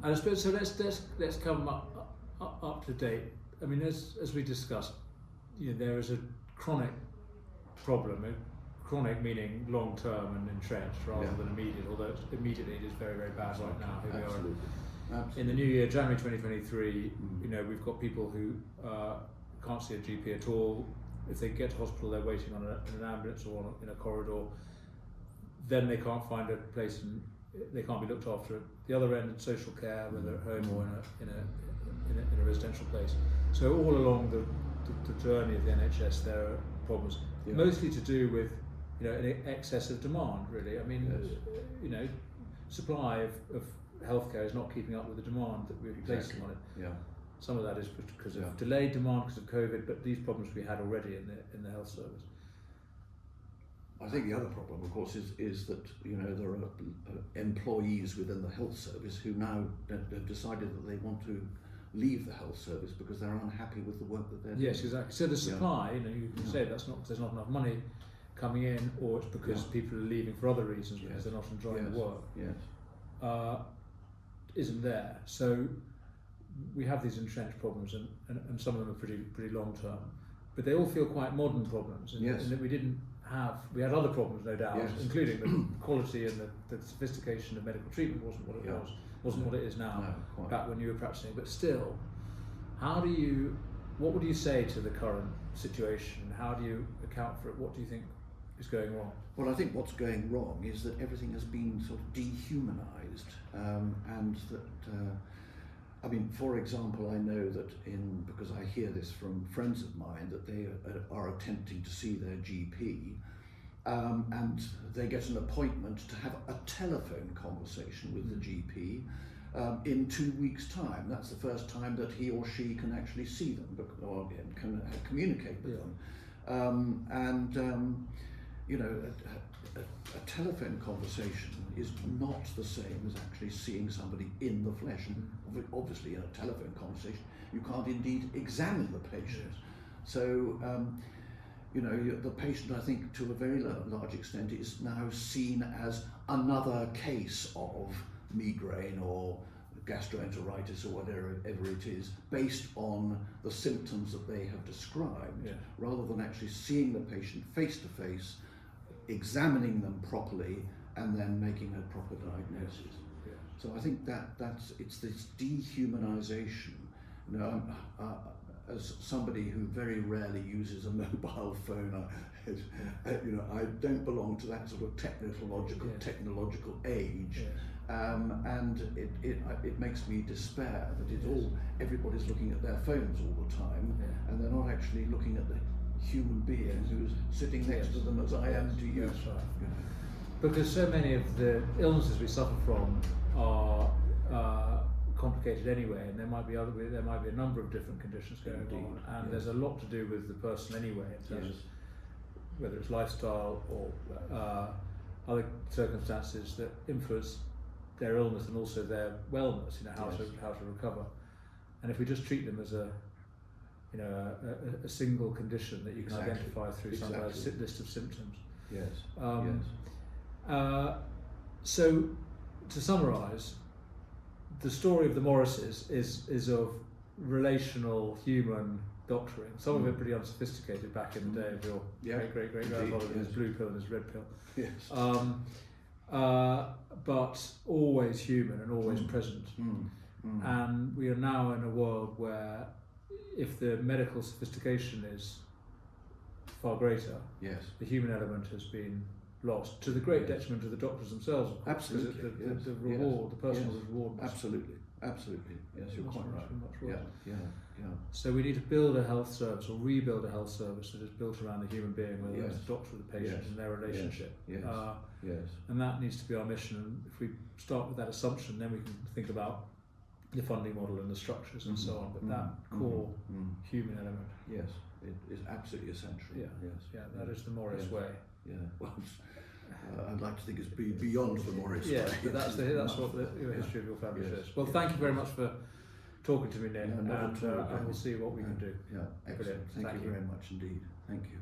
And I suppose so. Let's come up to date. I mean, as we discussed, there is a chronic problem. Chronic meaning long term and entrenched rather than immediate. Although immediately it is very, very bad right now. Here we are. Absolutely. In the new year, January 2023. We've got people who can't see a GP at all. If they get to hospital, they're waiting on an ambulance or in a corridor. Then they can't find a place and they can't be looked after at the other end in social care, whether at home or in a residential place. So all along the journey of the NHS, there are problems, mostly to do with an excess of demand. Really, I mean, supply of healthcare is not keeping up with the demand that we're placing on it. Yeah. Some of that is because of delayed demand because of COVID, but these problems we had already in the health service. I think the other problem, of course, is that there are employees within the health service who now have decided that they want to leave the health service because they're unhappy with the work that they're doing. Yes, exactly. So the supply, you can say there's not enough money coming in, or it's because people are leaving for other reasons because they're not enjoying the work. Yes. Isn't there? So we have these entrenched problems, and some of them are pretty long term, but they all feel quite modern problems. In that we had other problems, no doubt, including the quality and the sophistication of medical treatment wasn't what it wasn't what it is now. No, back when you were practicing. But still, what would you say to the current situation? How do you account for it? What do you think is going wrong? Well, I think what's going wrong is that everything has been sort of dehumanized, and that, for example, I know that because I hear this from friends of mine, that they are attempting to see their GP, and they get an appointment to have a telephone conversation with the GP in 2 weeks' time. That's the first time that he or she can actually see them, or can communicate with them. A telephone conversation is not the same as actually seeing somebody in the flesh. And obviously, in a telephone conversation, you can't indeed examine the patient. So, the patient, I think, to a very large extent, is now seen as another case of migraine or gastroenteritis or whatever it is, based on the symptoms that they have described, rather than actually seeing the patient face to face, examining them properly, and then making a proper diagnosis. So I think it's this dehumanization. As somebody who very rarely uses a mobile phone, I don't belong to that sort of technological age, and it makes me despair that everybody's looking at their phones all the time, and they're not actually looking at the human being who's sitting next to them as I am to you. That's right. Because so many of the illnesses we suffer from are complicated anyway, and there might be a number of different conditions going on, and there's a lot to do with the person anyway, in terms of whether it's lifestyle or other circumstances that influence their illness and also their wellness. How to recover. And if we just treat them as a single condition that you can identify through some list of symptoms. So, to summarise, the story of the Morrises is of relational human doctoring. Some of it pretty unsophisticated back in the day of your great grandfather with his blue pill and his red pill. But always human and always present. And we are now in a world where, if the medical sophistication is far greater, the human element has been lost, to the great detriment of the doctors themselves, of course. Absolutely. The reward, the personal reward. Absolutely. Yes, you're quite right. So we need to build a health service, or rebuild a health service that is built around the human being, whether it's the doctor with the patient and their relationship. And that needs to be our mission. And if we start with that assumption, then we can think about the funding model and the structures and so on. But that core human element, it is absolutely essential. That is the Morris way. Well, I'd like to think it's beyond the Morris way. But that's what the history of your family says. Well, thank you very much for talking to me, Nick, and we'll see what we can do. Excellent. Thank you very much indeed. Thank you.